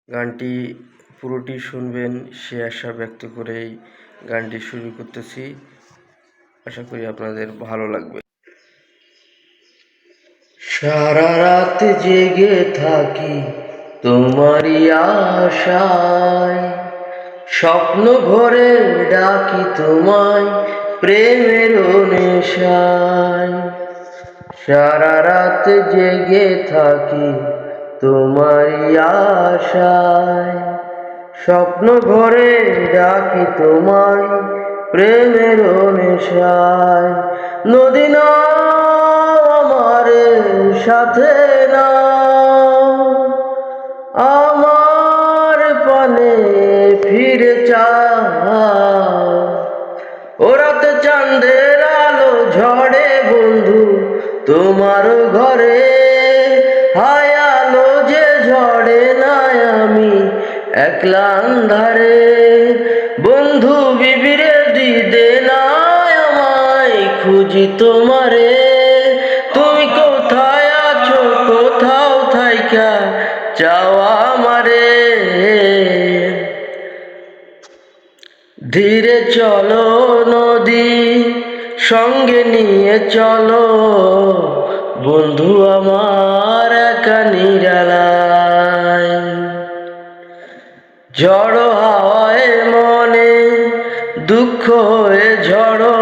গানটি পুরোটি শুনবেন সে আশা ব্যক্ত করেই গানটি শুরু করতেছি। আশা করি আপনাদের ভালো লাগবে। সারা রাত জেগে থাকি তোমারই আশায়, স্বপ্ন ভরে ডাকি তোমায় প্রেমের নেশায়। সারা রাত জেগে থাকি তোমারই আশায়, স্বপ্ন ভরে ডাকি তোমায় প্রেমের নেশায়। নদী নাও আমার সাথে নাও, আমার পানে ফিরে চাও। ও রাতে চাঁদের আলো ঝড়ে বন্ধু তোমার ঘরে, হায় আলো যে ঝড়ে নাই আমি একলা আন্ধারে। বন্ধু বিবিরে দিদে নাই আমায় খুঁজি তোমারে, তুমি কোথায় আছো কোথাও থাইকা চাওয়া আমারে। ধীরে চলো নদী সঙ্গে নিয়ে চলো, বন্ধু আমার একা নিরালায়। ঝড়ো হাওয়ায় মনে দুঃখ হয়ে ঝড়ো,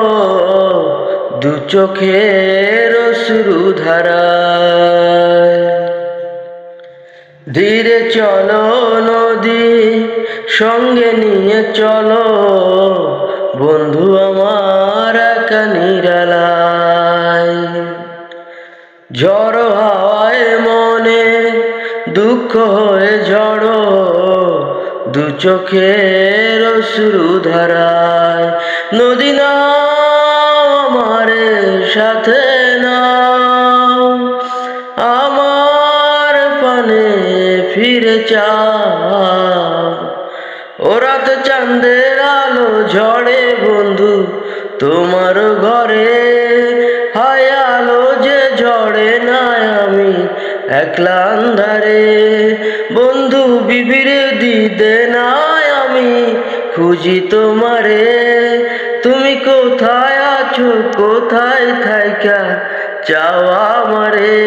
দু চোখের অশ্রু ধারায়। ধীরে চলো নদী সঙ্গে নিয়ে চলো, বন্ধু আমার একা নিরালায়। ঝড়ো হাওয়ায় মনে দুঃখ হয়ে ঝড়ো, দু চোখের অশ্রু ধারায়। নদী নাও আমার সাথে নাও, আমার পানে ফিরে চাও। ও রাত চাঁদের আলো ঝড়ে বন্ধু তোমার ঘরে, হায় আলো যে ঝড়ে নাই আমি একলা আন্ধারে। বন্ধু বিবিরে দিদে নাই আমি খুঁজি তোমারে, তুমি কোথায় আছো কোথায় থাইকা চাওয়া আমারে।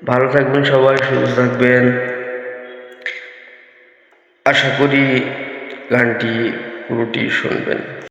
ভালো থাকবেন সবাই, সুস্থ থাকবেন। আশা করি গানটি পুরোটি শুনবেন।